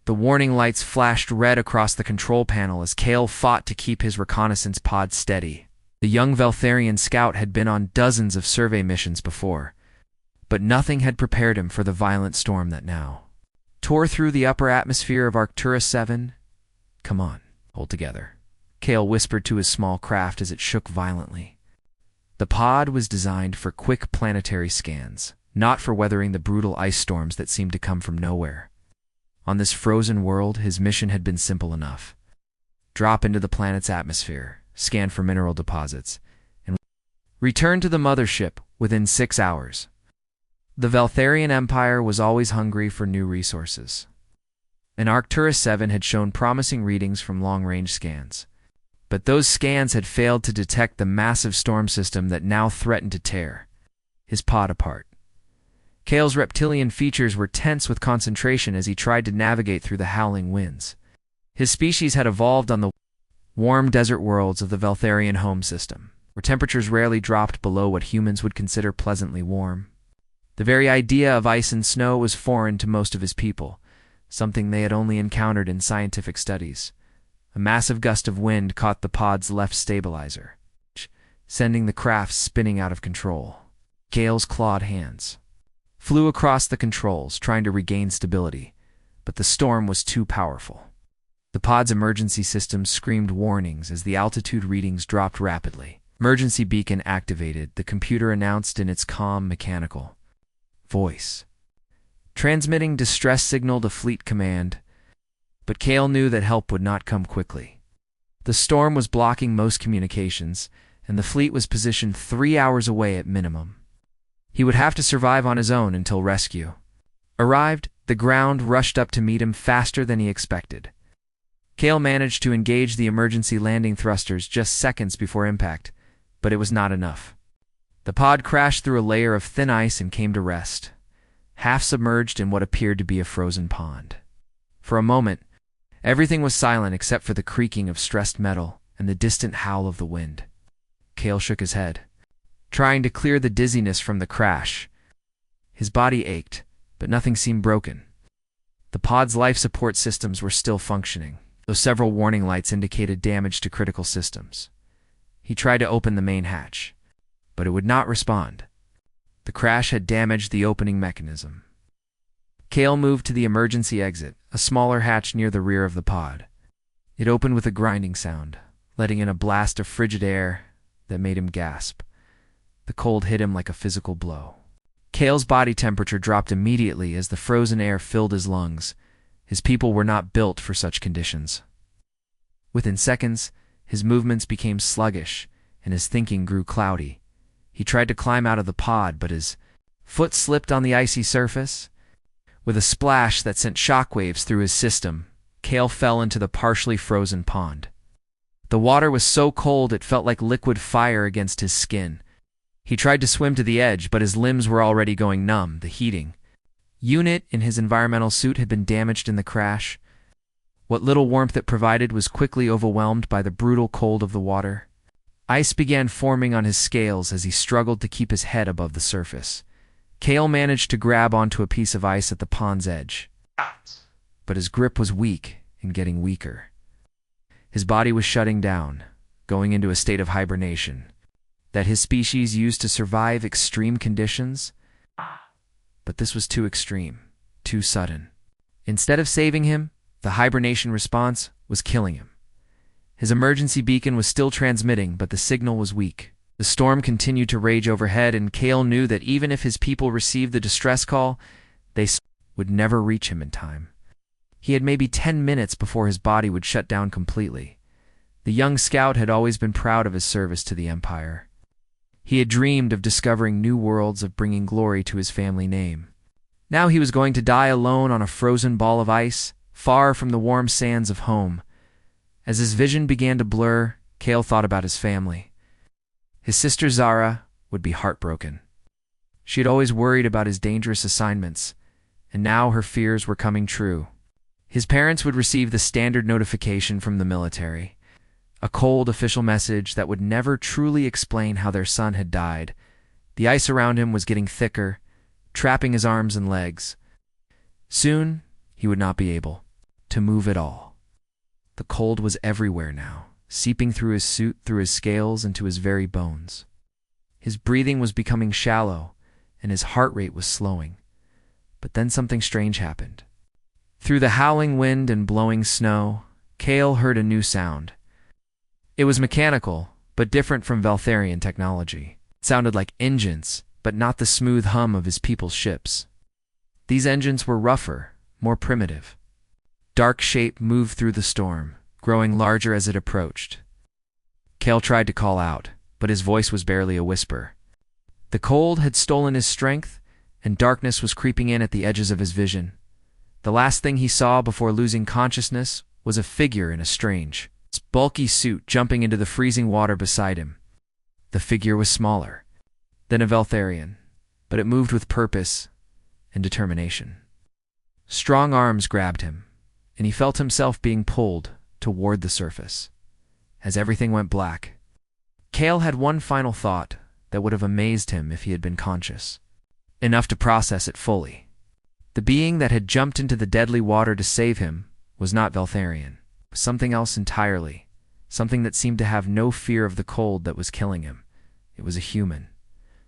The warning lights flashed red across the control panel as Kale fought to keep his reconnaissance pod steady. The young Veltharian scout had been on dozens of survey missions before, but nothing had prepared him for the violent storm that now tore through the upper atmosphere of Arcturus 7. "Come on, hold together," Kale whispered to his small craft as it shook violently. The pod was designed for quick planetary scans, not for weathering the brutal ice storms that seemed to come from nowhere. On this frozen world, his mission had been simple enough. Drop into the planet's atmosphere, scan for mineral deposits, and return to the mothership within 6 hours. The Veltharian Empire was always hungry for new resources, and Arcturus 7 had shown promising readings from long-range scans. But those scans had failed to detect the massive storm system that now threatened to tear his pod apart. Kale's reptilian features were tense with concentration as he tried to navigate through the howling winds. His species had evolved on the warm desert worlds of the Veltharian home system, where temperatures rarely dropped below what humans would consider pleasantly warm. The very idea of ice and snow was foreign to most of his people, something they had only encountered in scientific studies. A massive gust of wind caught the pod's left stabilizer, sending the craft spinning out of control. Kale's clawed hands flew across the controls, trying to regain stability, but the storm was too powerful. The pod's emergency systems screamed warnings as the altitude readings dropped rapidly. "Emergency beacon activated," the computer announced in its calm, mechanical voice, transmitting distress signal to Fleet Command. But Kale knew that help would not come quickly. The storm was blocking most communications, and the fleet was positioned 3 hours away at minimum. He would have to survive on his own until rescue arrived. The ground rushed up to meet him faster than he expected. Kale managed to engage the emergency landing thrusters just seconds before impact, but it was not enough. The pod crashed through a layer of thin ice and came to rest, half submerged in what appeared to be a frozen pond. For a moment, everything was silent except for the creaking of stressed metal and the distant howl of the wind. Kale shook his head, trying to clear the dizziness from the crash. His body ached, but nothing seemed broken. The pod's life support systems were still functioning, though several warning lights indicated damage to critical systems. He tried to open the main hatch, but it would not respond. The crash had damaged the opening mechanism. Kale moved to the emergency exit, a smaller hatch near the rear of the pod. It opened with a grinding sound, letting in a blast of frigid air that made him gasp. The cold hit him like a physical blow. Kale's body temperature dropped immediately as the frozen air filled his lungs. His people were not built for such conditions. Within seconds, his movements became sluggish, and his thinking grew cloudy. He tried to climb out of the pod, but his foot slipped on the icy surface. With a splash that sent shockwaves through his system, Kale fell into the partially frozen pond. The water was so cold it felt like liquid fire against his skin. He tried to swim to the edge, but his limbs were already going numb. The heating unit in his environmental suit had been damaged in the crash. What little warmth it provided was quickly overwhelmed by the brutal cold of the water. Ice began forming on his scales as he struggled to keep his head above the surface. Kale managed to grab onto a piece of ice at the pond's edge, but his grip was weak and getting weaker. His body was shutting down, going into a state of hibernation that his species used to survive extreme conditions. But this was too extreme, too sudden. Instead of saving him, the hibernation response was killing him. His emergency beacon was still transmitting, but the signal was weak. The storm continued to rage overhead, and Kale knew that even if his people received the distress call, they would never reach him in time. He had maybe 10 minutes before his body would shut down completely. The young scout had always been proud of his service to the Empire. He had dreamed of discovering new worlds, of bringing glory to his family name. Now he was going to die alone on a frozen ball of ice, far from the warm sands of home. As his vision began to blur, Kale thought about his family. His sister Zara would be heartbroken. She had always worried about his dangerous assignments, and now her fears were coming true. His parents would receive the standard notification from the military, a cold official message that would never truly explain how their son had died. The ice around him was getting thicker, trapping his arms and legs. Soon, he would not be able to move at all. The cold was everywhere now, seeping through his suit, through his scales, and to his very bones. His breathing was becoming shallow, and his heart rate was slowing. But then something strange happened. Through the howling wind and blowing snow, Cale heard a new sound. It was mechanical, but different from Valtharian technology. It sounded like engines, but not the smooth hum of his people's ships. These engines were rougher, more primitive. Dark shape moved through the storm, growing larger as it approached. Cale tried to call out, but his voice was barely a whisper. The cold had stolen his strength, and darkness was creeping in at the edges of his vision. The last thing he saw before losing consciousness was a figure in a strange, bulky suit jumping into the freezing water beside him. The figure was smaller than a Valtharian, but it moved with purpose and determination. Strong arms grabbed him, and he felt himself being pulled toward the surface. As everything went black, Cale had one final thought that would have amazed him if he had been conscious, enough to process it fully. The being that had jumped into the deadly water to save him was not Valtharian. It was something else entirely, something that seemed to have no fear of the cold that was killing him. It was a human.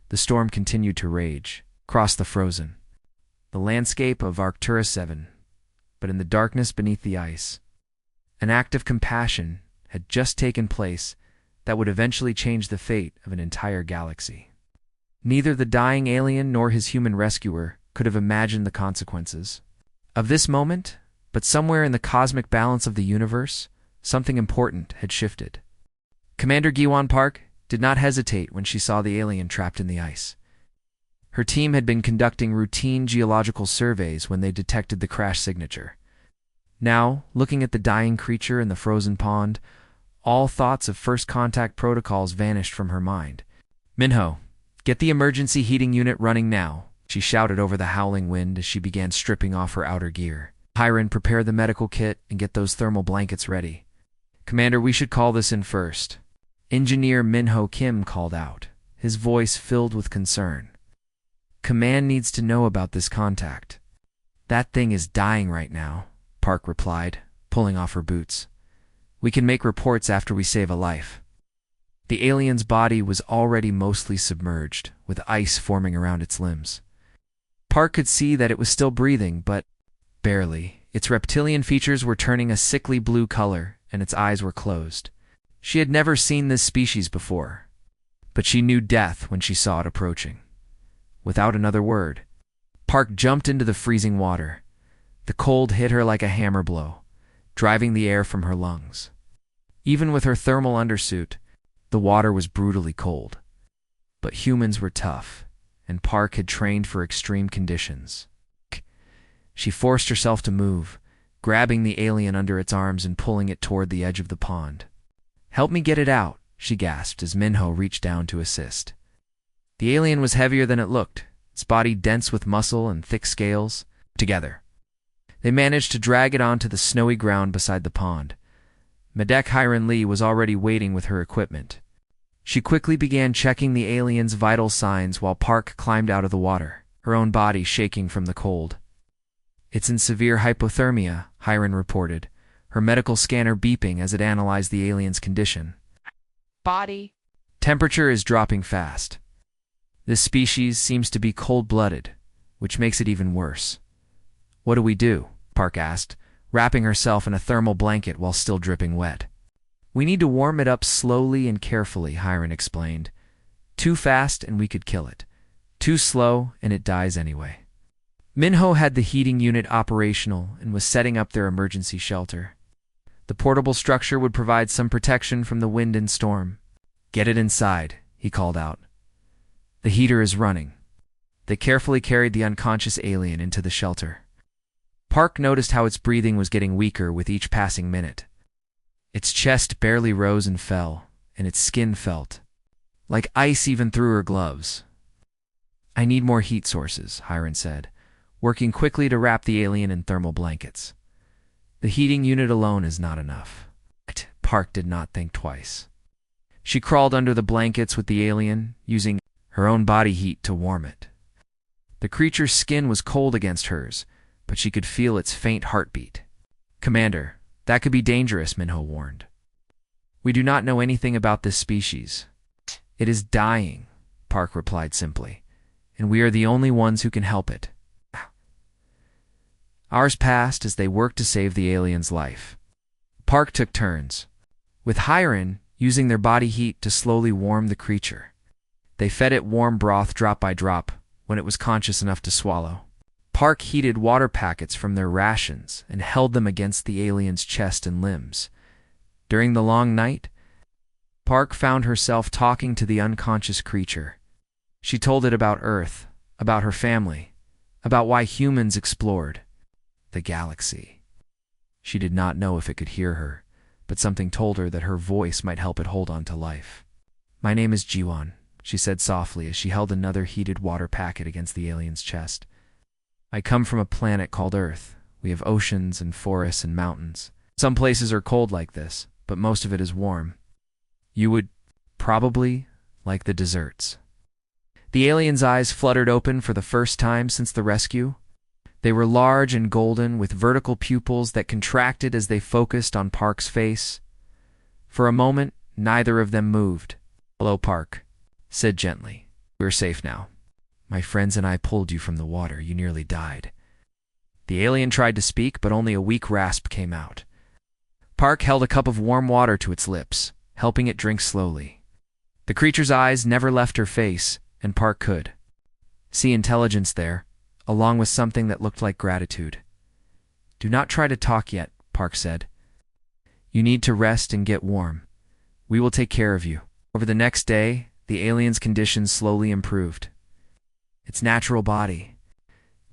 The storm continued to rage, across the frozen, the landscape of Arcturus 7, but in the darkness beneath the ice, an act of compassion had just taken place that would eventually change the fate of an entire galaxy. Neither the dying alien nor his human rescuer could have imagined the consequences of this moment, but somewhere in the cosmic balance of the universe, something important had shifted. Commander Giwan Park did not hesitate when she saw the alien trapped in the ice. Her team had been conducting routine geological surveys when they detected the crash signature. Now, looking at the dying creature in the frozen pond, all thoughts of first contact protocols vanished from her mind. "Minho, get the emergency heating unit running now," she shouted over the howling wind as she began stripping off her outer gear. "Hiron, prepare the medical kit and get those thermal blankets ready." "Commander, we should call this in first," Engineer Minho Kim called out, his voice filled with concern. "Command needs to know about this contact." "That thing is dying right now," Park replied, pulling off her boots. "We can make reports after we save a life." The alien's body was already mostly submerged, with ice forming around its limbs. Park could see that it was still breathing, but barely. Its reptilian features were turning a sickly blue color, and its eyes were closed. She had never seen this species before, but she knew death when she saw it approaching. Without another word, Park jumped into the freezing water. The cold hit her like a hammer blow, driving the air from her lungs. Even with her thermal undersuit, the water was brutally cold. But humans were tough, and Park had trained for extreme conditions. She forced herself to move, grabbing the alien under its arms and pulling it toward the edge of the pond. "Help me get it out," she gasped as Minho reached down to assist. The alien was heavier than it looked, its body dense with muscle and thick scales. Together, they managed to drag it onto the snowy ground beside the pond. Medek Hiron Lee was already waiting with her equipment. She quickly began checking the alien's vital signs while Park climbed out of the water, her own body shaking from the cold. "It's in severe hypothermia," Hiron reported, her medical scanner beeping as it analyzed the alien's condition. "Body Temperature is dropping fast. This species seems to be cold-blooded, which makes it even worse." "What do we do?" Park asked, wrapping herself in a thermal blanket while still dripping wet. "We need to warm it up slowly and carefully," Hiron explained. "Too fast and we could kill it. Too slow and it dies anyway." Minho had the heating unit operational and was setting up their emergency shelter. The portable structure would provide some protection from the wind and storm. "Get it inside," he called out. "The heater is running." They carefully carried the unconscious alien into the shelter. Park noticed how its breathing was getting weaker with each passing minute. Its chest barely rose and fell, and its skin felt like ice even through her gloves. "I need more heat sources," Hiron said, working quickly to wrap the alien in thermal blankets. "The heating unit alone is not enough." Park did not think twice. She crawled under the blankets with the alien, using her own body heat to warm it. The creature's skin was cold against hers, but she could feel its faint heartbeat. Commander, that could be dangerous, Minho warned. We do not know anything about this species. It is dying, Park replied simply, and we are the only ones who can help it. Hours passed as they worked to save the alien's life. Park took turns, with Hiren using their body heat to slowly warm the creature. They fed it warm broth drop by drop when it was conscious enough to swallow. Park heated water packets from their rations and held them against the alien's chest and limbs. During the long night, Park found herself talking to the unconscious creature. She told it about Earth, about her family, about why humans explored the galaxy. She did not know if it could hear her, but something told her that her voice might help it hold on to life. My name is Jiwan, she said softly as she held another heated water packet against the alien's chest. I come from a planet called Earth. We have oceans and forests and mountains. Some places are cold like this, but most of it is warm. You would probably like the desserts. The alien's eyes fluttered open for the first time since the rescue. They were large and golden, with vertical pupils that contracted as they focused on Park's face. For a moment, neither of them moved. Hello, Park, said gently. We're safe now. My friends and I pulled you from the water. You nearly died. The alien tried to speak, but only a weak rasp came out. Park held a cup of warm water to its lips, helping it drink slowly. The creature's eyes never left her face, and Park could see intelligence there, along with something that looked like gratitude. Do not try to talk yet, Park said. You need to rest and get warm. We will take care of you. Over the next day, the alien's conditions slowly improved. Its natural body.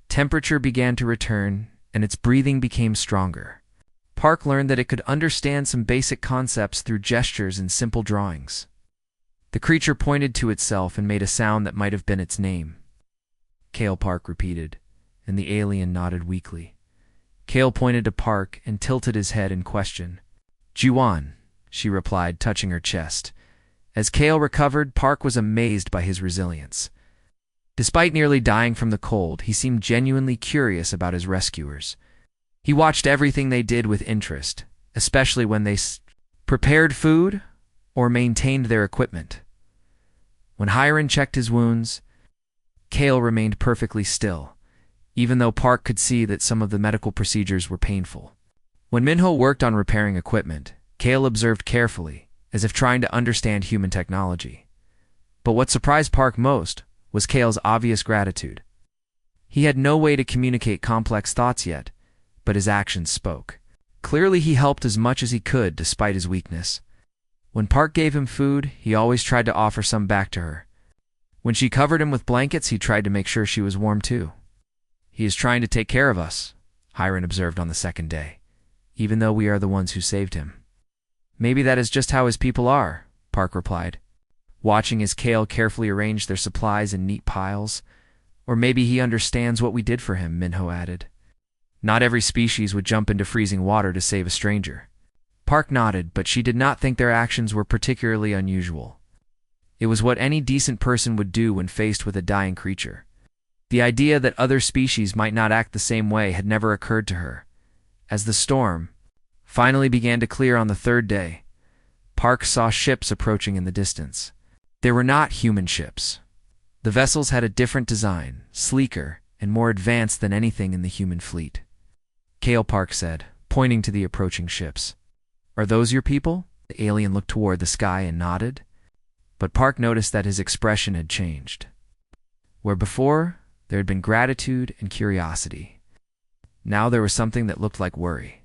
Temperature began to return, and its breathing became stronger. Park learned that it could understand some basic concepts through gestures and simple drawings. The creature pointed to itself and made a sound that might have been its name. Kale, Park repeated, and the alien nodded weakly. Kale pointed to Park and tilted his head in question. Jiwan, she replied, touching her chest. As Kale recovered, Park was amazed by his resilience. Despite nearly dying from the cold, he seemed genuinely curious about his rescuers. He watched everything they did with interest, especially when they prepared food or maintained their equipment. When Hiren checked his wounds, Kale remained perfectly still, even though Park could see that some of the medical procedures were painful. When Minho worked on repairing equipment, Kale observed carefully, as if trying to understand human technology. But what surprised Park most was Kale's obvious gratitude. He had no way to communicate complex thoughts yet, but his actions spoke. Clearly he helped as much as he could despite his weakness. When Park gave him food, he always tried to offer some back to her. When she covered him with blankets, he tried to make sure she was warm too. He is trying to take care of us, Hiren observed on the second day, even though we are the ones who saved him. Maybe that is just how his people are, Park replied, watching as Kale carefully arranged their supplies in neat piles. Or maybe he understands what we did for him, Minho added. Not every species would jump into freezing water to save a stranger. Park nodded, but she did not think their actions were particularly unusual. It was what any decent person would do when faced with a dying creature. The idea that other species might not act the same way had never occurred to her. As the storm finally began to clear on the third day, Park saw ships approaching in the distance. They were not human ships. The vessels had a different design, sleeker and more advanced than anything in the human fleet. Kale, Park said, pointing to the approaching ships. Are those your people? The alien looked toward the sky and nodded. But Park noticed that his expression had changed. Where before, there had been gratitude and curiosity. Now there was something that looked like worry.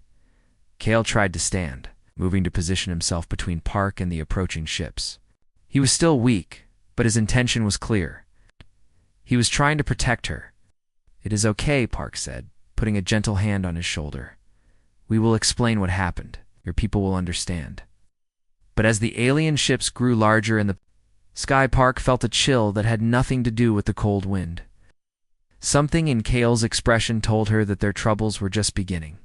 Kale tried to stand, moving to position himself between Park and the approaching ships. He was still weak, but his intention was clear. He was trying to protect her. It is okay, Park said, putting a gentle hand on his shoulder. We will explain what happened. Your people will understand. But as the alien ships grew larger in the sky, Park felt a chill that had nothing to do with the cold wind. Something in Kale's expression told her that their troubles were just beginning.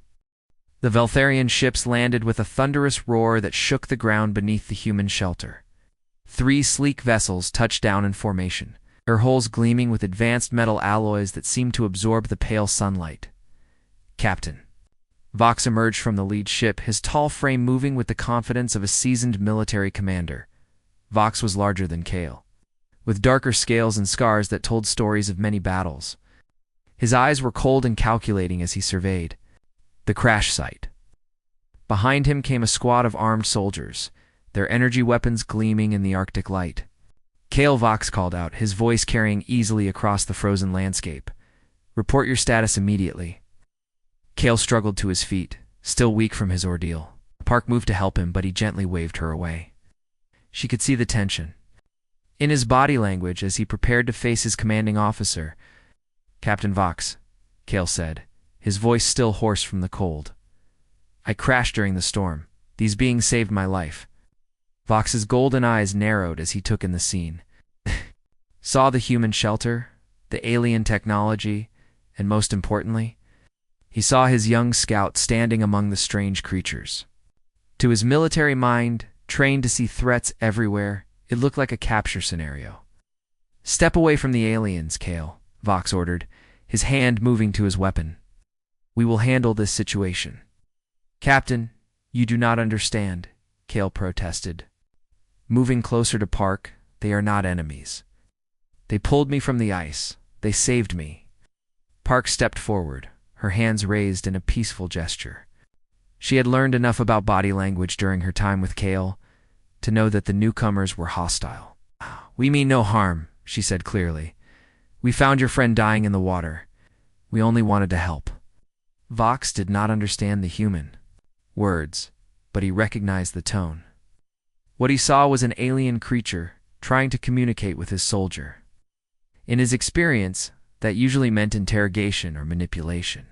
The Veltharian ships landed with a thunderous roar that shook the ground beneath the human shelter. 3 sleek vessels touched down in formation, their hulls gleaming with advanced metal alloys that seemed to absorb the pale sunlight. Captain Vox emerged from the lead ship, his tall frame moving with the confidence of a seasoned military commander. Vox was larger than Kale, with darker scales and scars that told stories of many battles. His eyes were cold and calculating as he surveyed the crash site. Behind him came a squad of armed soldiers, their energy weapons gleaming in the Arctic light. Kale, Vox called out, his voice carrying easily across the frozen landscape. Report your status immediately. Kale struggled to his feet, still weak from his ordeal. Park moved to help him, but he gently waved her away. She could see the tension in his body language as he prepared to face his commanding officer. Captain Vox, Kale said, his voice still hoarse from the cold. I crashed during the storm. These beings saved my life. Vox's golden eyes narrowed as he took in the scene. Saw the human shelter, the alien technology, and most importantly, he saw his young scout standing among the strange creatures. To his military mind, trained to see threats everywhere, it looked like a capture scenario. Step away from the aliens, Kale, Vox ordered, his hand moving to his weapon. We will handle this situation. Captain, you do not understand, Kale protested. Moving closer to Park, they are not enemies. They pulled me from the ice. They saved me. Park stepped forward, her hands raised in a peaceful gesture. She had learned enough about body language during her time with Kale to know that the newcomers were hostile. We mean no harm, she said clearly. We found your friend dying in the water. We only wanted to help. Vox did not understand the human words, but he recognized the tone. What he saw was an alien creature trying to communicate with his soldier. In his experience, that usually meant interrogation or manipulation.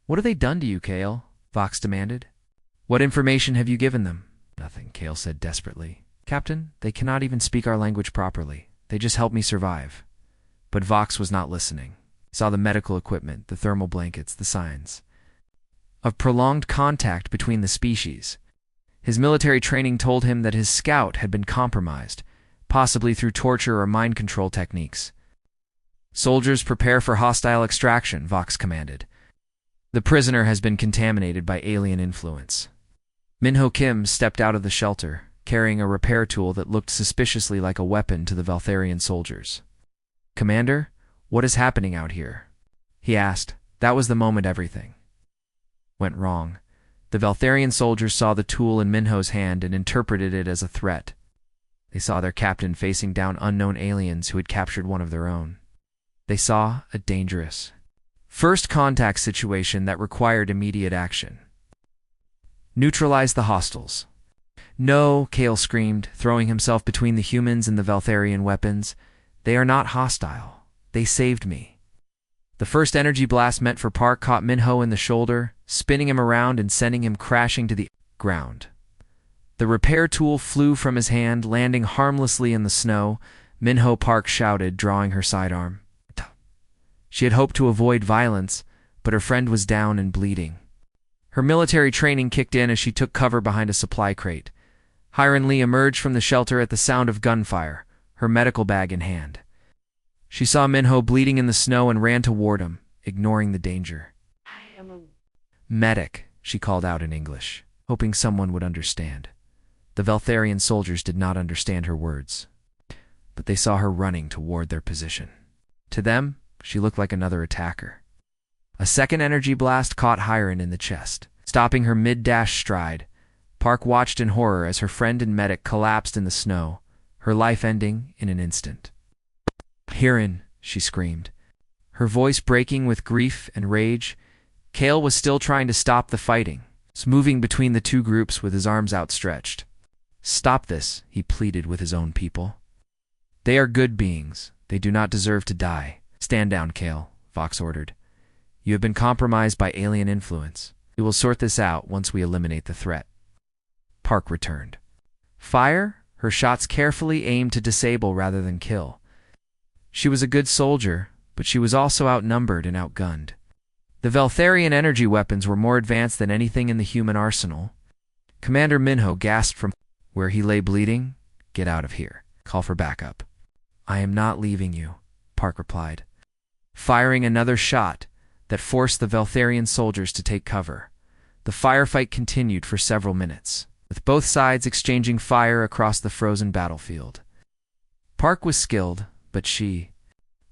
What have they done to you, Kale? Vox demanded. What information have you given them? Nothing, Kale said desperately. Captain, they cannot even speak our language properly. They just help me survive. But Vox was not listening. He saw the medical equipment, the thermal blankets, the signs of prolonged contact between the species. His military training told him that his scout had been compromised, possibly through torture or mind control techniques. Soldiers, prepare for hostile extraction, Vox commanded. The prisoner has been contaminated by alien influence. Minho Kim stepped out of the shelter, carrying a repair tool that looked suspiciously like a weapon to the Valtharian soldiers. Commander, what is happening out here? He asked. That was the moment everything went wrong. The Valtharian soldiers saw the tool in Minho's hand and interpreted it as a threat. They saw their captain facing down unknown aliens who had captured one of their own. They saw a dangerous first contact situation that required immediate action. Neutralize the hostiles. No, Kale screamed, throwing himself between the humans and the Valtharian weapons. They are not hostile. They saved me. The first energy blast meant for Park caught Minho in the shoulder, spinning him around and sending him crashing to the ground. The repair tool flew from his hand, landing harmlessly in the snow. Minho, Park shouted, drawing her sidearm. She had hoped to avoid violence, but her friend was down and bleeding. Her military training kicked in as she took cover behind a supply crate. Hiron Lee emerged from the shelter at the sound of gunfire, her medical bag in hand. She saw Minho bleeding in the snow and ran toward him, ignoring the danger. I am a medic, she called out in English, hoping someone would understand. The Valtharian soldiers did not understand her words, but they saw her running toward their position. To them, she looked like another attacker. A second energy blast caught Hiron in the chest, stopping her mid-dash stride. Park watched in horror as her friend and medic collapsed in the snow, her life ending in an instant. Hiron, she screamed, her voice breaking with grief and rage. Kale was still trying to stop the fighting, moving between the two groups with his arms outstretched. Stop this, he pleaded with his own people. They are good beings. They do not deserve to die. Stand down, Kale, Vox ordered. You have been compromised by alien influence. We will sort this out once we eliminate the threat. Park returned. Fire? Her shots carefully aimed to disable rather than kill. She was a good soldier, but she was also outnumbered and outgunned. The Valtharian energy weapons were more advanced than anything in the human arsenal. Commander Minho gasped from where he lay bleeding. Get out of here. Call for backup. I am not leaving you, Park replied, firing another shot that forced the Valtharian soldiers to take cover. The firefight continued for several minutes, with both sides exchanging fire across the frozen battlefield. Park was skilled, but she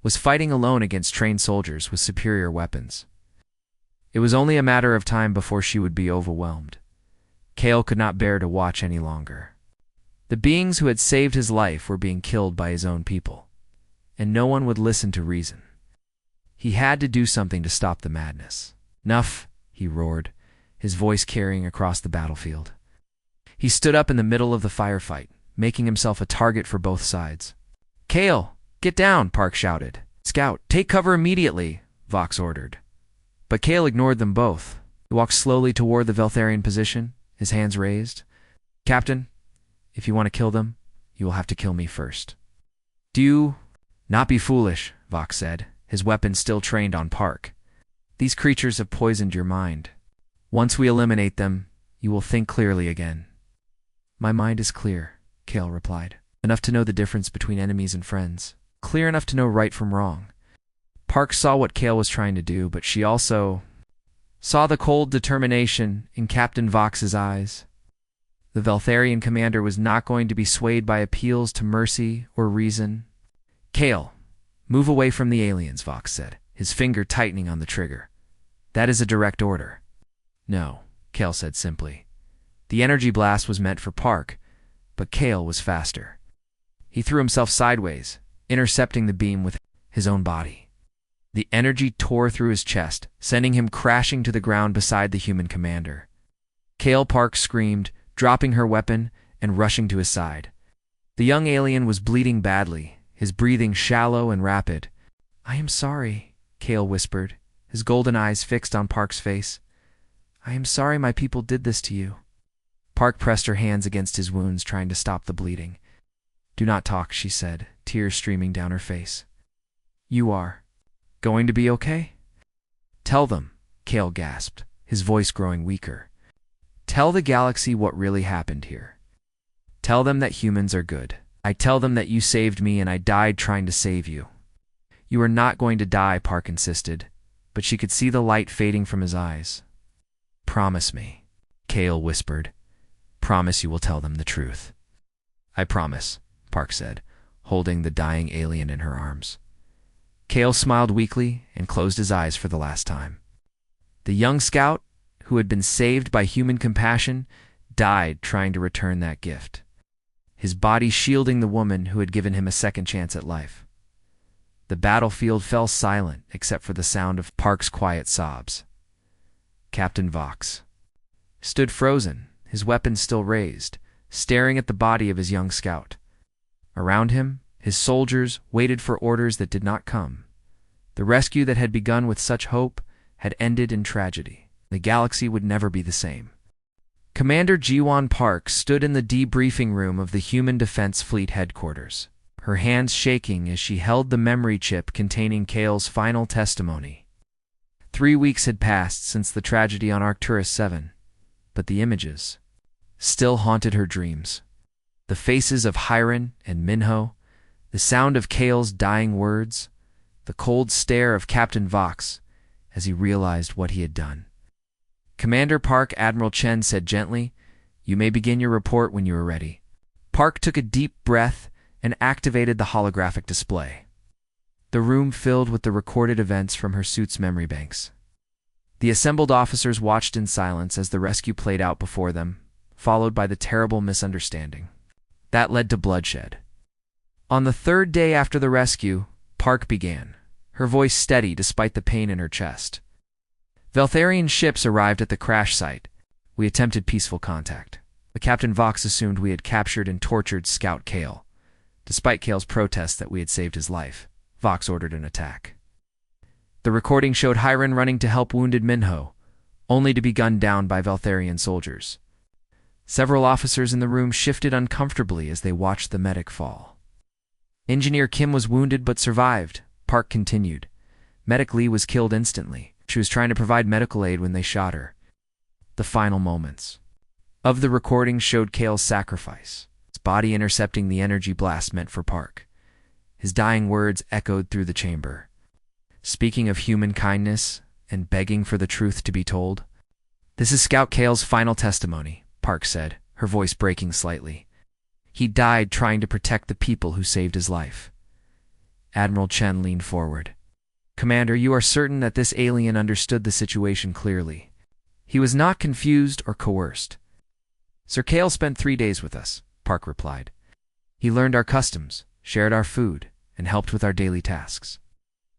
was fighting alone against trained soldiers with superior weapons. It was only a matter of time before she would be overwhelmed. Cale could not bear to watch any longer. The beings who had saved his life were being killed by his own people, and no one would listen to reason. He had to do something to stop the madness. "Enough," he roared, his voice carrying across the battlefield. He stood up in the middle of the firefight, making himself a target for both sides. "Cale, get down," Park shouted. "Scout, take cover immediately," Vox ordered. But Cale ignored them both. He walked slowly toward the Veltharian position, his hands raised. "Captain, if you want to kill them, you will have to kill me first." "Do not be foolish," Vox said, his weapon still trained on Park. "These creatures have poisoned your mind. Once we eliminate them, you will think clearly again." "My mind is clear," Cale replied. "Enough to know the difference between enemies and friends. Clear enough to know right from wrong." Park saw what Cale was trying to do, but she also saw the cold determination in Captain Vox's eyes. The Veltharian commander was not going to be swayed by appeals to mercy or reason. "Cale, move away from the aliens," Vox said, his finger tightening on the trigger. "That is a direct order." "No," Cale said simply. The energy blast was meant for Park, but Cale was faster. He threw himself sideways, intercepting the beam with his own body. The energy tore through his chest, sending him crashing to the ground beside the human commander. Cale Park screamed, dropping her weapon and rushing to his side. The young alien was bleeding badly, his breathing shallow and rapid. "I am sorry," Cale whispered, his golden eyes fixed on Park's face. "I am sorry my people did this to you." Park pressed her hands against his wounds, trying to stop the bleeding. "Do not talk," she said, tears streaming down her face. "You are going to be okay?" "Tell them," Cale gasped, his voice growing weaker. "Tell the galaxy what really happened here. Tell them that humans are good. I tell them that you saved me and I died trying to save you." "You are not going to die," Park insisted, but she could see the light fading from his eyes. "Promise me," Cale whispered. "Promise you will tell them the truth." "I promise," Park said, holding the dying alien in her arms. Cale smiled weakly and closed his eyes for the last time. The young scout, who had been saved by human compassion, died trying to return that gift, his body shielding the woman who had given him a second chance at life. The battlefield fell silent except for the sound of Park's quiet sobs. Captain Vox stood frozen, his weapon still raised, staring at the body of his young scout. Around him, his soldiers waited for orders that did not come. The rescue that had begun with such hope had ended in tragedy. The galaxy would never be the same. Commander Jiwon Park stood in the debriefing room of the Human Defense Fleet headquarters, her hands shaking as she held the memory chip containing Cale's final testimony. 3 weeks had passed since the tragedy on Arcturus 7, but the images still haunted her dreams. The faces of Hiron and Minho, the sound of Cale's dying words, the cold stare of Captain Vox as he realized what he had done. "Commander Park," Admiral Chen said gently, "you may begin your report when you are ready." Park took a deep breath and activated the holographic display. The room filled with the recorded events from her suit's memory banks. The assembled officers watched in silence as the rescue played out before them, followed by the terrible misunderstanding that led to bloodshed. On the 3rd day after the rescue, Park began, her voice steady despite the pain in her chest. "Veltharian ships arrived at the crash site. We attempted peaceful contact, but Captain Vox assumed we had captured and tortured Scout Cale. Despite Cale's protests that we had saved his life, Vox ordered an attack. The recording showed Hiron running to help wounded Minho, only to be gunned down by Veltharian soldiers. Several officers in the room shifted uncomfortably as they watched the medic fall. Engineer Kim was wounded but survived," Park continued. "Medic Lee was killed instantly. She was trying to provide medical aid when they shot her." The final moments of the recording showed Cale's sacrifice, his body intercepting the energy blast meant for Park. His dying words echoed through the chamber, speaking of human kindness and begging for the truth to be told. This is Scout Kale's final testimony, Park said, her voice breaking slightly. He died trying to protect the people who saved his life. Admiral Chen leaned forward. Commander, you are certain that this alien understood the situation clearly. He was not confused or coerced. Sir Kale spent 3 days with us, Park replied. He learned our customs, shared our food, and helped with our daily tasks.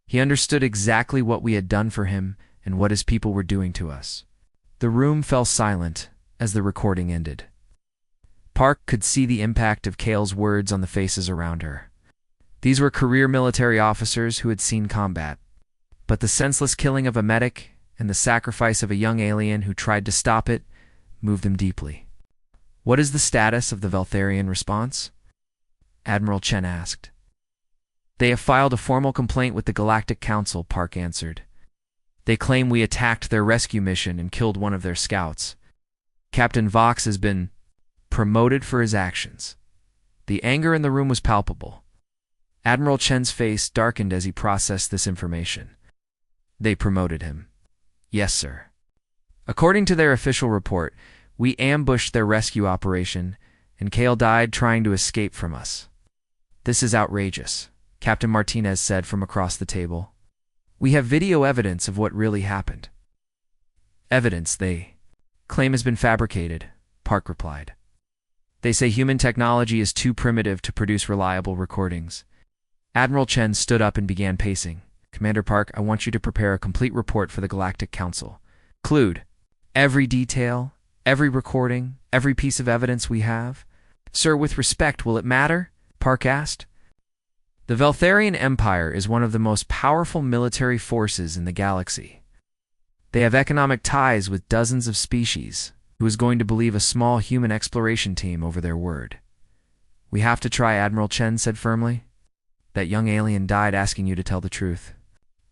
He understood exactly what we had done for him and what his people were doing to us. The room fell silent as the recording ended. Park could see the impact of Kale's words on the faces around her. These were career military officers who had seen combat, but the senseless killing of a medic and the sacrifice of a young alien who tried to stop it moved them deeply. What is the status of the Veltharian response? Admiral Chen asked. They have filed a formal complaint with the Galactic Council, Park answered. They claim we attacked their rescue mission and killed one of their scouts. Captain Vox has been promoted for his actions. The anger in the room was palpable. Admiral Chen's face darkened as he processed this information. They promoted him. Yes, sir. According to their official report, we ambushed their rescue operation, and Kale died trying to escape from us. This is outrageous, Captain Martinez said from across the table. We have video evidence of what really happened. Evidence they claim has been fabricated, Park replied. They say human technology is too primitive to produce reliable recordings. Admiral Chen stood up and began pacing. Commander Park, I want you to prepare a complete report for the Galactic Council. Include every detail, every recording, every piece of evidence we have. Sir, with respect, will it matter? Park asked. The Veltharian Empire is one of the most powerful military forces in the galaxy. They have economic ties with dozens of species. Who is going to believe a small human exploration team over their word? We have to try, Admiral Chen said firmly. That young alien died asking you to tell the truth.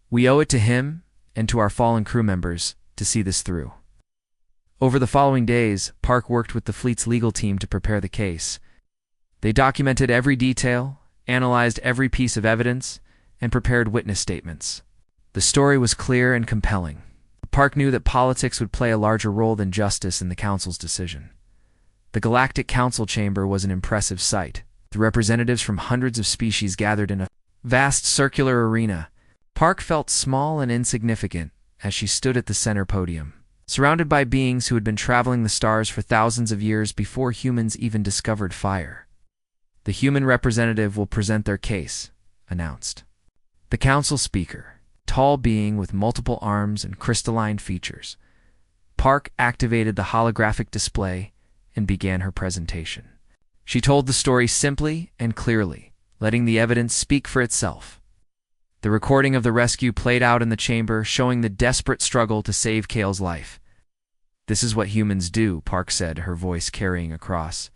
We owe it to him and to our fallen crew members to see this through. Over the following days, Park worked with the fleet's legal team to prepare the case. They documented every detail, analyzed every piece of evidence, and prepared witness statements. The story was clear and compelling. Park knew that politics would play a larger role than justice in the Council's decision. The Galactic Council chamber was an impressive sight. The representatives from hundreds of species gathered in a vast circular arena. Park felt small and insignificant as she stood at the center podium, surrounded by beings who had been traveling the stars for thousands of years before humans even discovered fire. The human representative will present their case, announced. The council speaker, tall being with multiple arms and crystalline features. Park activated the holographic display and began her presentation. She told the story simply and clearly, letting the evidence speak for itself. The recording of the rescue played out in the chamber, showing the desperate struggle to save Kale's life. This is what humans do, Park said, her voice carrying across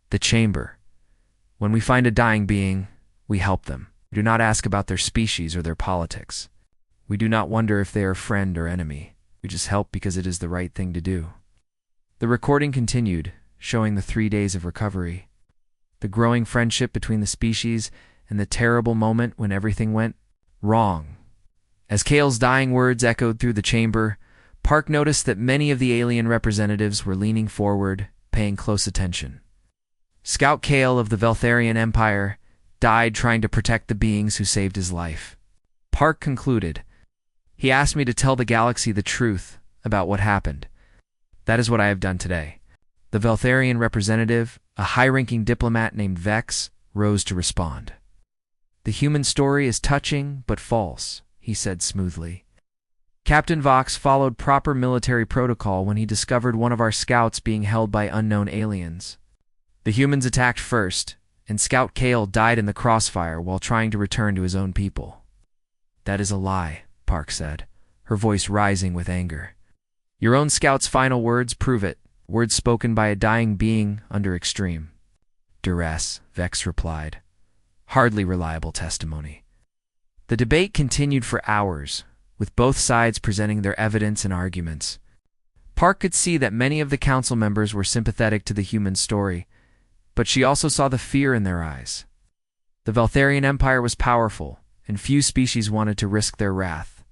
the chamber. When we find a dying being, we help them. We do not ask about their species or their politics. We do not wonder if they are friend or enemy. We just help because it is the right thing to do. The recording continued, showing the 3 days of recovery, the growing friendship between the species, and the terrible moment when everything went wrong. As Kale's dying words echoed through the chamber, Park noticed that many of the alien representatives were leaning forward, paying close attention. Scout Kale of the Veltharian Empire died trying to protect the beings who saved his life. Park concluded, He asked me to tell the galaxy the truth about what happened. That is what I have done today. The Veltharian representative, a high-ranking diplomat named Vex, rose to respond. The human story is touching but false, he said smoothly. Captain Vox followed proper military protocol when he discovered one of our scouts being held by unknown aliens. The humans attacked first, and Scout Kale died in the crossfire while trying to return to his own people. That is a lie, Park said, her voice rising with anger. Your own scout's final words prove it, words spoken by a dying being under extreme duress, Vex replied. Hardly reliable testimony. The debate continued for hours, with both sides presenting their evidence and arguments. Park could see that many of the council members were sympathetic to the human story, but she also saw the fear in their eyes. The Veltharian Empire was powerful, and few species wanted to risk their wrath.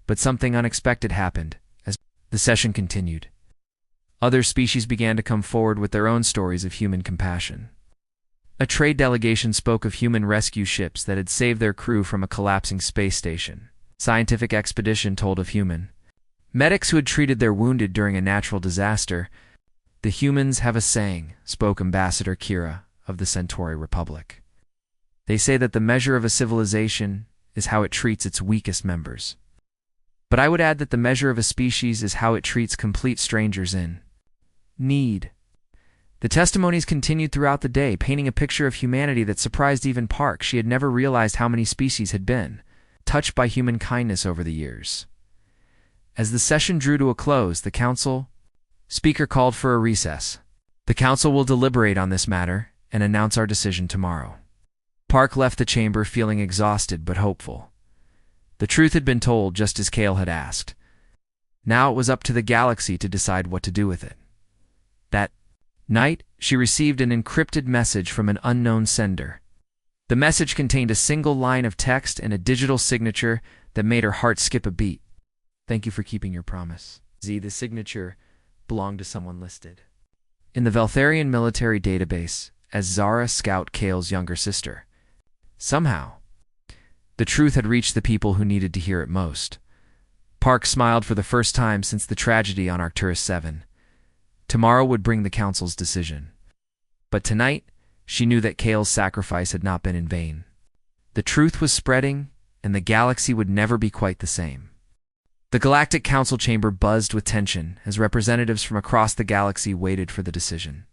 But something unexpected happened as the session continued. Other species began to come forward with their own stories of human compassion. A trade delegation spoke of human rescue ships that had saved their crew from a collapsing space station. Scientific expedition told of human medics who had treated their wounded during a natural disaster. "The humans have a saying," spoke Ambassador Kira of the Centauri Republic. "They say that the measure of a civilization is how it treats its weakest members. But I would add that the measure of a species is how it treats complete strangers in need." The testimonies continued throughout the day, painting a picture of humanity that surprised even Park. She had never realized how many species had been touched by human kindness over the years. As the session drew to a close, the council speaker called for a recess. "The council will deliberate on this matter and announce our decision tomorrow." Park left the chamber feeling exhausted but hopeful. The truth had been told just as Kale had asked. Now it was up to the galaxy to decide what to do with it. That night, she received an encrypted message from an unknown sender. The message contained a single line of text and a digital signature that made her heart skip a beat. "Thank you for keeping your promise. Z." The signature belonged to someone listed in the Veltharian military database as Zara Scout, Kale's younger sister. Somehow, the truth had reached the people who needed to hear it most. Park smiled for the first time since the tragedy on Arcturus 7. Tomorrow would bring the council's decision. But tonight, she knew that Kale's sacrifice had not been in vain. The truth was spreading, and the galaxy would never be quite the same. The Galactic Council chamber buzzed with tension as representatives from across the galaxy waited for the decision.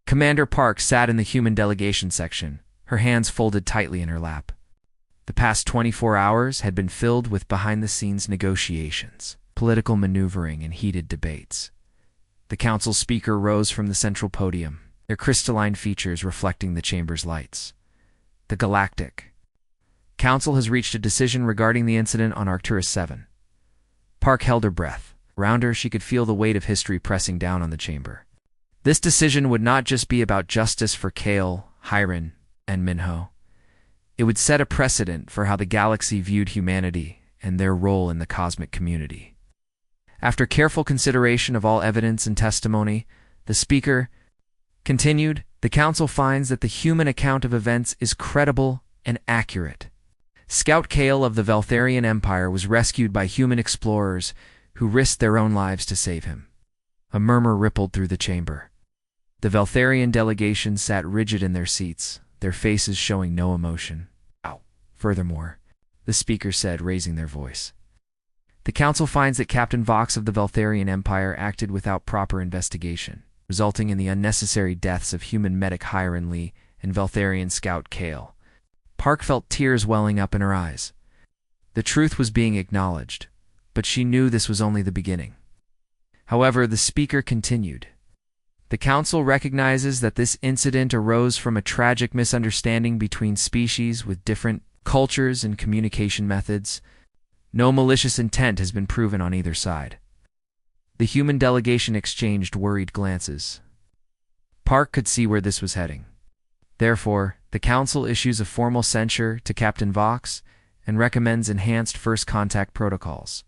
Commander Park sat in the human delegation section, her hands folded tightly in her lap. The past 24 hours had been filled with behind-the-scenes negotiations, political maneuvering, and heated debates. The council speaker rose from the central podium, their crystalline features reflecting the chamber's lights. "The Galactic Council has reached a decision regarding the incident on Arcturus 7. Park held her breath. Around her, she could feel the weight of history pressing down on the chamber. This decision would not just be about justice for Kale, Hiron, and Minho. It would set a precedent for how the galaxy viewed humanity and their role in the cosmic community. After careful consideration of all evidence and testimony, the speaker continued, "The council finds that the human account of events is credible and accurate. Scout Kale of the Veltharian Empire was rescued by human explorers who risked their own lives to save him." A murmur rippled through the chamber. The Veltharian delegation sat rigid in their seats, their faces showing no emotion. Furthermore, the speaker said, raising their voice, "The council finds that Captain Vox of the Veltharian Empire acted without proper investigation, resulting in the unnecessary deaths of human medic Hiron Lee and Veltharian scout Kale." Park felt tears welling up in her eyes. The truth was being acknowledged, but she knew this was only the beginning. However, the speaker continued, "The council recognizes that this incident arose from a tragic misunderstanding between species with different cultures and communication methods. No malicious intent has been proven on either side." The human delegation exchanged worried glances. Park could see where this was heading. Therefore, the council issues a formal censure to Captain Vox and recommends enhanced first contact protocols.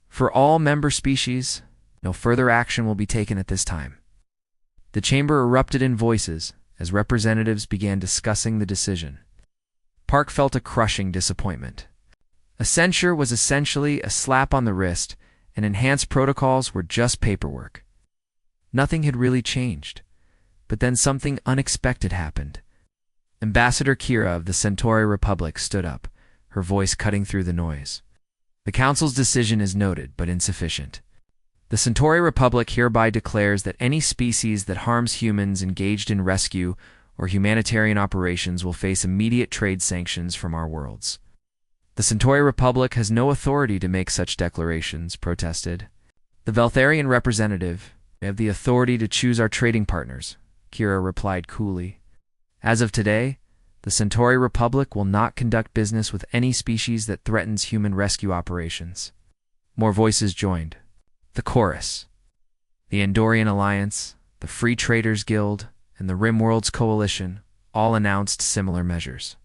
For all member species, no further action will be taken at this time. The chamber erupted in voices as representatives began discussing the decision. Park felt a crushing disappointment. A censure was essentially a slap on the wrist, and enhanced protocols were just paperwork. Nothing had really changed. But then something unexpected happened. Ambassador Kira of the Centauri Republic stood up, her voice cutting through the noise. "The Council's decision is noted, but insufficient. The Centauri Republic hereby declares that any species that harms humans engaged in rescue or humanitarian operations will face immediate trade sanctions from our worlds." "The Centauri Republic has no authority to make such declarations," protested the Veltharian representative. "We have the authority to choose our trading partners," Kira replied coolly. "As of today, the Centauri Republic will not conduct business with any species that threatens human rescue operations." More voices joined. The chorus. The Andorian Alliance, the Free Traders Guild, and the Rimworlds Coalition all announced similar measures.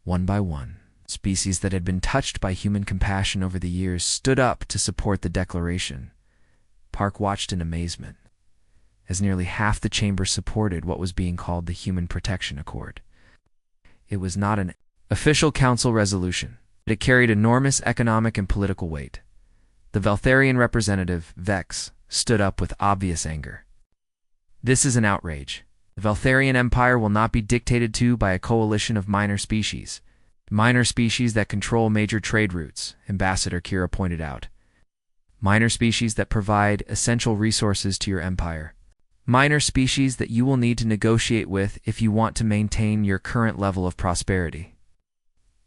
One by one, species that had been touched by human compassion over the years stood up to support the declaration. Park watched in amazement. as nearly half the chamber supported what was being called the Human Protection Accord. It was not an official council resolution, but it carried enormous economic and political weight. The Veltharian representative, Vex, stood up with obvious anger. This is an outrage. The Veltharian Empire will not be dictated to by a coalition of minor species that control major trade routes, Ambassador Kira pointed out. Minor species that provide essential resources to your empire. Minor species that you will need to negotiate with if you want to maintain your current level of prosperity.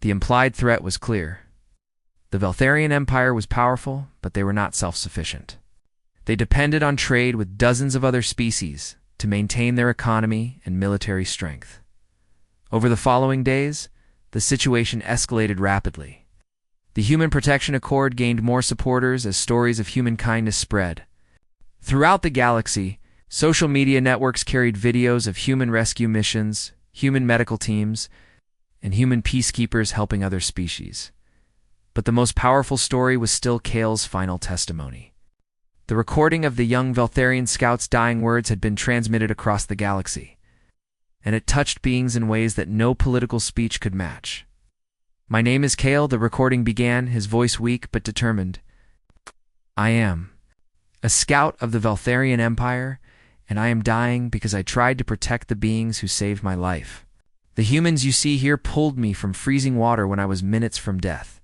The implied threat was clear. The Veltharian Empire was powerful, but they were not self-sufficient. They depended on trade with dozens of other species to maintain their economy and military strength. Over the following days, the situation escalated rapidly. The Human Protection Accord gained more supporters as stories of human kindness spread. Throughout the galaxy, social media networks carried videos of human rescue missions, human medical teams, and human peacekeepers helping other species. But the most powerful story was still Kale's final testimony. The recording of the young Veltharian scout's dying words had been transmitted across the galaxy, and it touched beings in ways that no political speech could match. "My name is Kale," the recording began, his voice weak but determined. "I am a scout of the Veltharian Empire, and I am dying because I tried to protect the beings who saved my life. The humans you see here pulled me from freezing water when I was minutes from death.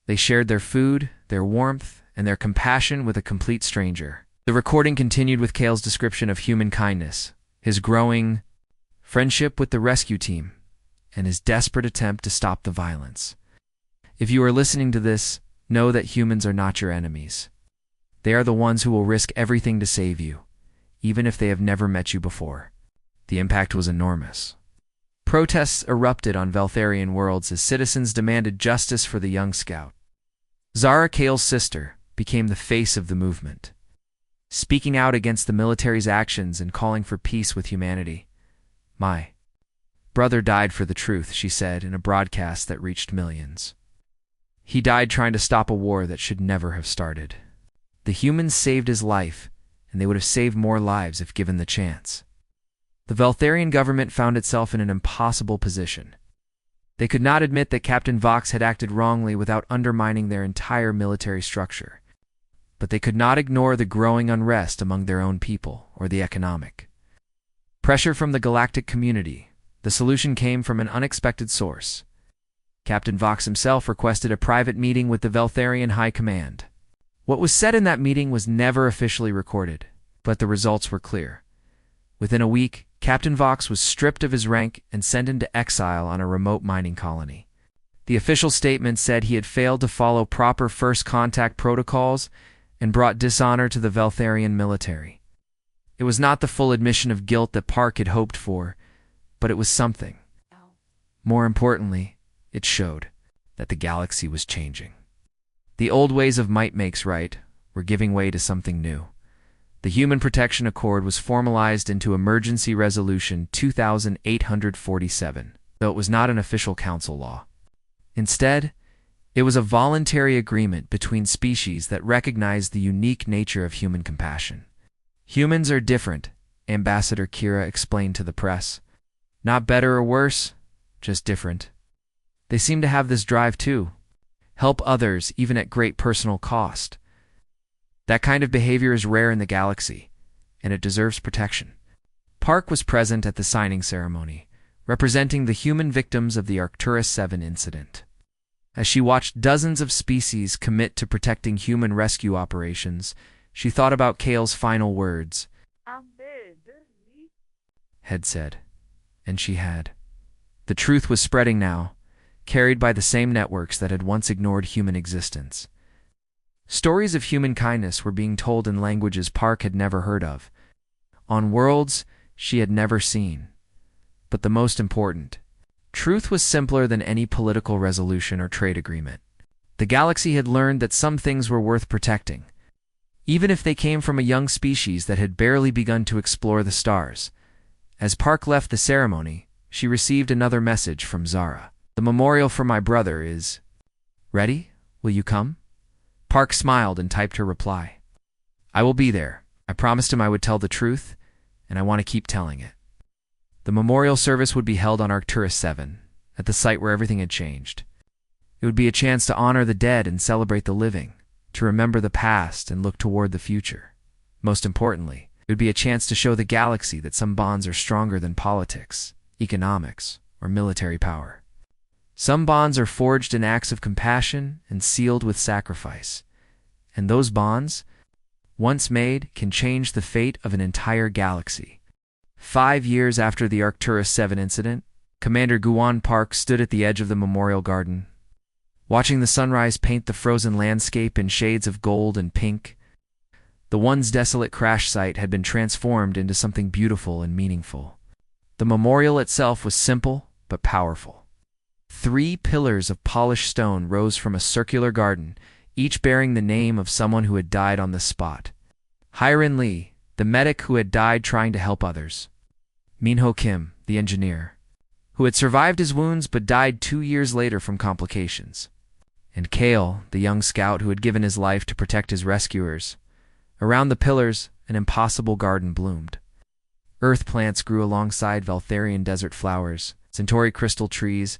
They shared their food, their warmth, and their compassion with a complete stranger." The recording continued with Kale's description of human kindness, his growing friendship with the rescue team, and his desperate attempt to stop the violence. If you are listening to this, know that humans are not your enemies. They are the ones who will risk everything to save you, even if they have never met you before. The impact was enormous. Protests erupted on Veltharian worlds as citizens demanded justice for the young scout. Zara, Kale's sister, became the face of the movement, speaking out against the military's actions and calling for peace with humanity. "My brother died for the truth," she said in a broadcast that reached millions. "He died trying to stop a war that should never have started. The humans saved his life, and they would have saved more lives if given the chance." The Veltharian government found itself in an impossible position. They could not admit that Captain Vox had acted wrongly without undermining their entire military structure. But they could not ignore the growing unrest among their own people or the economic pressure from the galactic community. The solution came from an unexpected source. Captain Vox himself requested a private meeting with the Veltharian High Command. What was said in that meeting was never officially recorded, but the results were clear. Within a week, Captain Vox was stripped of his rank and sent into exile on a remote mining colony. The official statement said he had failed to follow proper first contact protocols and brought dishonor to the Veltharian military. It was not the full admission of guilt that Park had hoped for, but it was something. More importantly, it showed that the galaxy was changing. The old ways of might makes right were giving way to something new. The Human Protection Accord was formalized into Emergency Resolution 2847, though it was not an official council law. Instead, it was a voluntary agreement between species that recognized the unique nature of human compassion. "Humans are different," Ambassador Kira explained to the press. "Not better or worse, just different. They seem to have this drive too. Help others even at great personal cost. That kind of behavior is rare in the galaxy, and it deserves protection." Park was present at the signing ceremony, representing the human victims of the Arcturus 7 incident. As she watched dozens of species commit to protecting human rescue operations, she thought about Kale's final words. Had said. And she had. The truth was spreading now, carried by the same networks that had once ignored human existence. Stories of human kindness were being told in languages Park had never heard of, on worlds she had never seen. But the most important, truth was simpler than any political resolution or trade agreement. The galaxy had learned that some things were worth protecting, even if they came from a young species that had barely begun to explore the stars. As Park left the ceremony, she received another message from Zara. "The memorial for my brother is ready. Will you come?" Park smiled and typed her reply. "I will be there. I promised him I would tell the truth, and I want to keep telling it. The memorial service would be held on Arcturus 7, at the site where everything had changed. It would be a chance to honor the dead and celebrate the living, to remember the past and look toward the future. Most importantly, it would be a chance to show the galaxy that some bonds are stronger than politics, economics, or military power. Some bonds are forged in acts of compassion and sealed with sacrifice. And those bonds, once made, can change the fate of an entire galaxy. 5 years after the Arcturus 7 incident, Commander Guan Park stood at the edge of the memorial garden, watching the sunrise paint the frozen landscape in shades of gold and pink. The once desolate crash site had been transformed into something beautiful and meaningful. The memorial itself was simple but powerful. 3 pillars of polished stone rose from a circular garden, each bearing the name of someone who had died on the spot. Hyrin Lee, the medic who had died trying to help others. Minho Kim, the engineer, who had survived his wounds but died 2 years later from complications. And Kale, the young scout who had given his life to protect his rescuers. Around the pillars, an impossible garden bloomed. Earth plants grew alongside Valtharian desert flowers, Centauri crystal trees,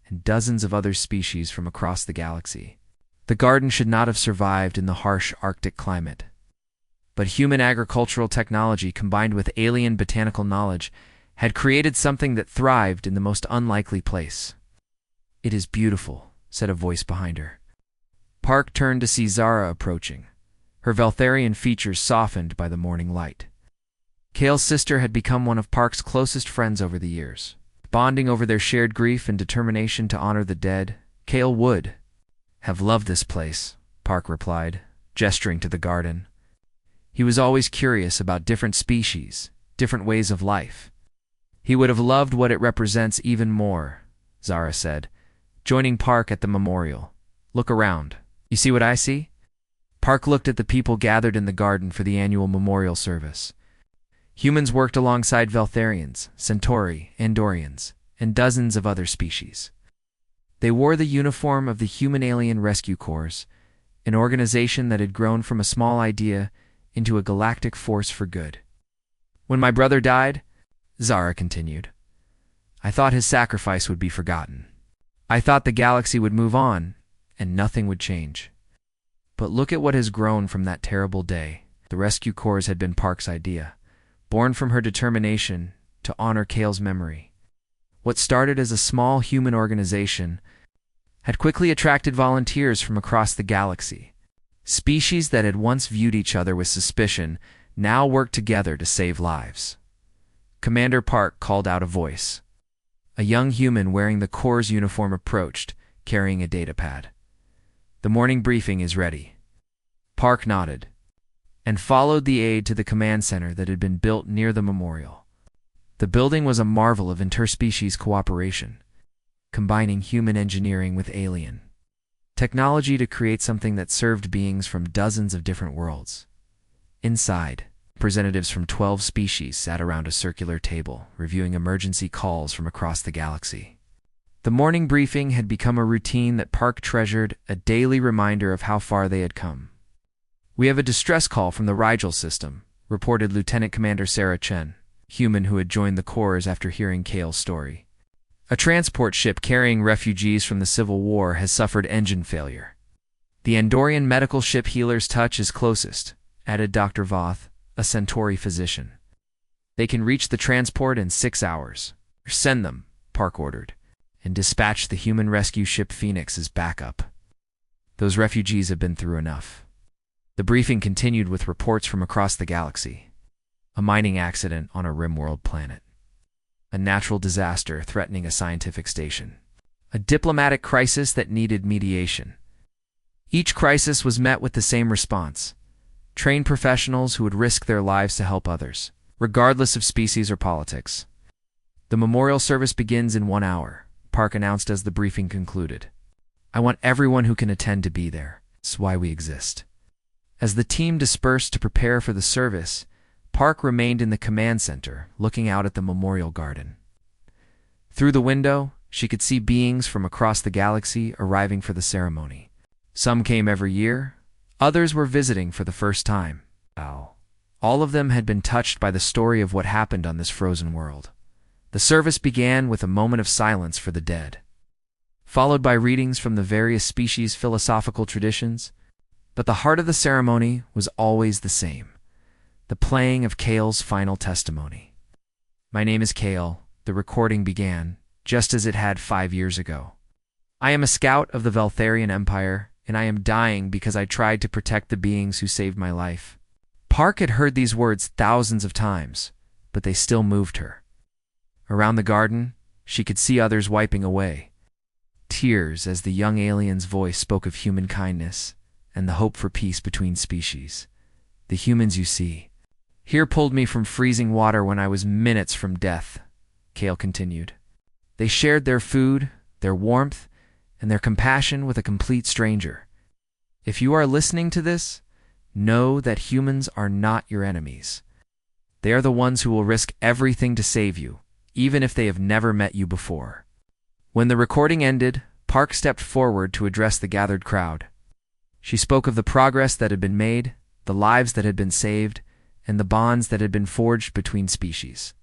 and dozens of other species from across the galaxy. The garden should not have survived in the harsh Arctic climate. But human agricultural technology combined with alien botanical knowledge had created something that thrived in the most unlikely place. "It is beautiful," said a voice behind her. Park turned to see Zara approaching, her Valtharian features softened by the morning light. Kale's sister had become one of Park's closest friends over the years. Bonding over their shared grief and determination to honor the dead, Kale would have loved this place, Park replied, gesturing to the garden. He was always curious about different species, different ways of life. He would have loved what it represents even more, Zara said, joining Park at the memorial. "Look around. You see what I see?" Park looked at the people gathered in the garden for the annual memorial service. Humans worked alongside Valtharians, Centauri, Andorians, and dozens of other species. They wore the uniform of the Human Alien Rescue Corps, an organization that had grown from a small idea into a galactic force for good. "When my brother died," Zara continued, "I thought his sacrifice would be forgotten. I thought the galaxy would move on, and nothing would change. But look at what has grown from that terrible day." The Rescue Corps had been Park's idea, born from her determination to honor Kale's memory. What started as a small human organization had quickly attracted volunteers from across the galaxy. Species that had once viewed each other with suspicion now worked together to save lives. Commander Park called out a voice. A young human wearing the Corps' uniform approached, carrying a datapad. "The morning briefing is ready." Park nodded and followed the aide to the command center that had been built near the memorial. The building was a marvel of interspecies cooperation, combining human engineering with alien technology to create something that served beings from dozens of different worlds. Inside, representatives from 12 species sat around a circular table, reviewing emergency calls from across the galaxy. The morning briefing had become a routine that Park treasured, a daily reminder of how far they had come. "We have a distress call from the Rigel system," reported Lieutenant Commander Sarah Chen, human who had joined the Corps after hearing Kale's story. "A transport ship carrying refugees from the Civil War has suffered engine failure. The Andorian medical ship Healer's Touch is closest," added Dr. Voth, a Centauri physician. "They can reach the transport in 6 hours. Send them," Park ordered, and dispatch the human rescue ship Phoenix as backup. "Those refugees have been through enough." The briefing continued with reports from across the galaxy. A mining accident on a rimworld planet. A natural disaster threatening a scientific station. A diplomatic crisis that needed mediation. Each crisis was met with the same response. Trained professionals who would risk their lives to help others, regardless of species or politics. "The memorial service begins in 1 hour," Park announced as the briefing concluded. "I want everyone who can attend to be there. It's why we exist." As the team dispersed to prepare for the service, Park remained in the command center, looking out at the memorial garden. Through the window, she could see beings from across the galaxy arriving for the ceremony. Some came every year, others were visiting for the first time. All of them had been touched by the story of what happened on this frozen world. The service began with a moment of silence for the dead, followed by readings from the various species' philosophical traditions. But the heart of the ceremony was always the same: the playing of Kale's final testimony. "My name is Kale," the recording began, just as it had 5 years ago. "I am a scout of the Veltharian Empire, and I am dying because I tried to protect the beings who saved my life." Park had heard these words thousands of times, but they still moved her. Around the garden, she could see others wiping away tears as the young alien's voice spoke of human kindness and the hope for peace between species. "The humans you see here pulled me from freezing water when I was minutes from death," Kale continued. "They shared their food, their warmth, and their compassion with a complete stranger. If you are listening to this, know that humans are not your enemies. They are the ones who will risk everything to save you, even if they have never met you before." When the recording ended, Park stepped forward to address the gathered crowd. She spoke of the progress that had been made, the lives that had been saved, and the bonds that had been forged between species.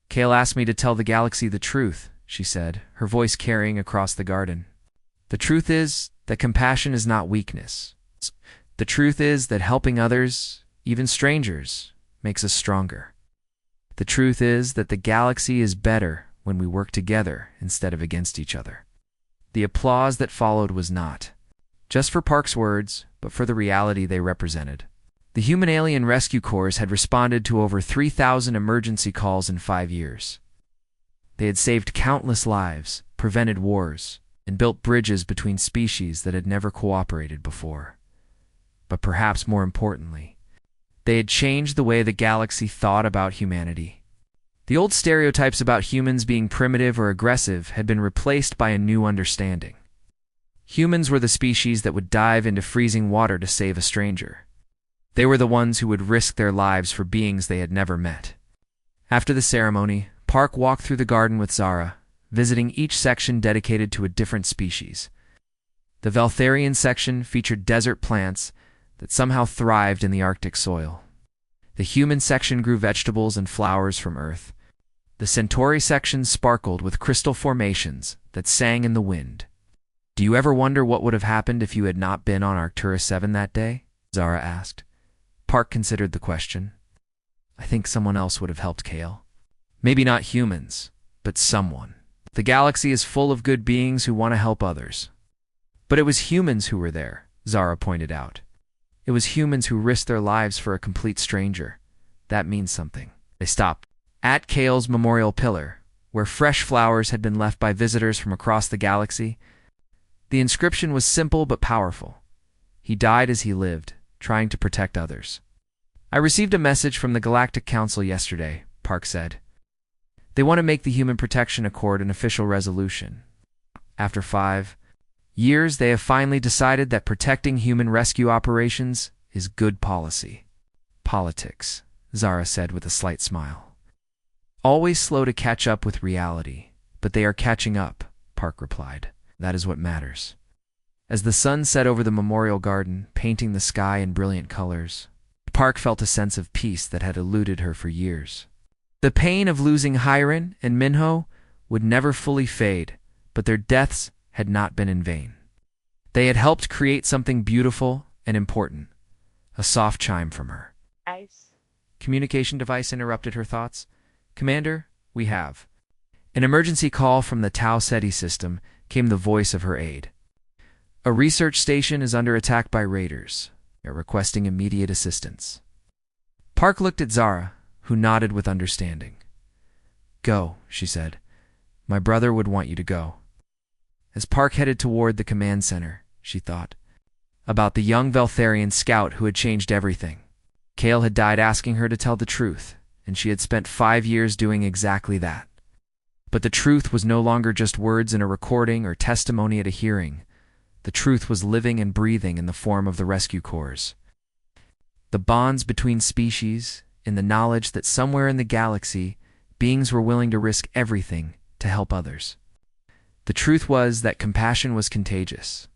"Kale asked me to tell the galaxy the truth," she said, her voice carrying across the garden. "The truth is that compassion is not weakness. The truth is that helping others, even strangers, makes us stronger. The truth is that the galaxy is better when we work together instead of against each other." The applause that followed was not just for Park's words, but for the reality they represented. The Human Alien Rescue Corps had responded to over 3,000 emergency calls in 5 years. They had saved countless lives, prevented wars, and built bridges between species that had never cooperated before. But perhaps more importantly, they had changed the way the galaxy thought about humanity. The old stereotypes about humans being primitive or aggressive had been replaced by a new understanding. Humans were the species that would dive into freezing water to save a stranger. They were the ones who would risk their lives for beings they had never met. After the ceremony, Park walked through the garden with Zara, visiting each section dedicated to a different species. The Veltharian section featured desert plants that somehow thrived in the Arctic soil. The human section grew vegetables and flowers from Earth. The Centauri section sparkled with crystal formations that sang in the wind. "Do you ever wonder what would have happened if you had not been on Arcturus 7 that day?" Zara asked. Park considered the question. "I think someone else would have helped Kale. Maybe not humans, but someone. The galaxy is full of good beings who want to help others." "But it was humans who were there," Zara pointed out. "It was humans who risked their lives for a complete stranger. That means something." They stopped at Kale's memorial pillar, where fresh flowers had been left by visitors from across the galaxy. The inscription was simple but powerful. "He died as he lived, trying to protect others." "I received a message from the Galactic Council yesterday," Park said. "They want to make the Human Protection Accord an official resolution. After 5 years, they have finally decided that protecting human rescue operations is good policy." "Politics," Zara said with a slight smile. "Always slow to catch up with reality, but they are catching up," Park replied. "That is what matters." As the sun set over the memorial garden, painting the sky in brilliant colors, Park felt a sense of peace that had eluded her for years. The pain of losing Hiron and Minho would never fully fade, but their deaths had not been in vain. They had helped create something beautiful and important. A soft chime from her communication device interrupted her thoughts. "Commander, we have." An emergency call from the Tau Ceti system came the voice of her aide. "A research station is under attack by raiders. They're requesting immediate assistance." Park looked at Zara, who nodded with understanding. "Go," she said. "My brother would want you to go." As Park headed toward the command center, she thought about the young Veltharian scout who had changed everything. Kale had died asking her to tell the truth, and she had spent 5 years doing exactly that. But the truth was no longer just words in a recording or testimony at a hearing. The truth was living and breathing in the form of the rescue corps. The bonds between species, in the knowledge that somewhere in the galaxy, beings were willing to risk everything to help others. The truth was that compassion was contagious,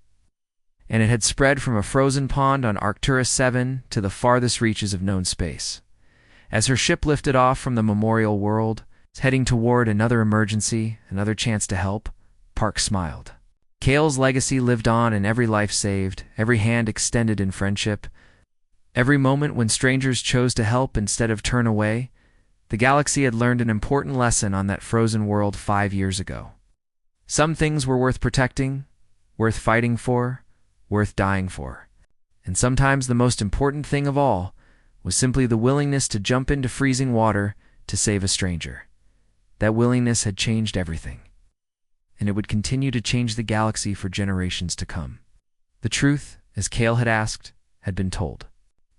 and it had spread from a frozen pond on Arcturus 7 to the farthest reaches of known space. As her ship lifted off from the memorial world, heading toward another emergency, another chance to help, Park smiled. Kale's legacy lived on in every life saved, every hand extended in friendship, every moment when strangers chose to help instead of turn away. The galaxy had learned an important lesson on that frozen world 5 years ago. Some things were worth protecting, worth fighting for, worth dying for. And sometimes the most important thing of all was simply the willingness to jump into freezing water to save a stranger. That willingness had changed everything, and it would continue to change the galaxy for generations to come. The truth, as Kale had asked, had been told,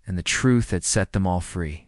and the truth had set them all free.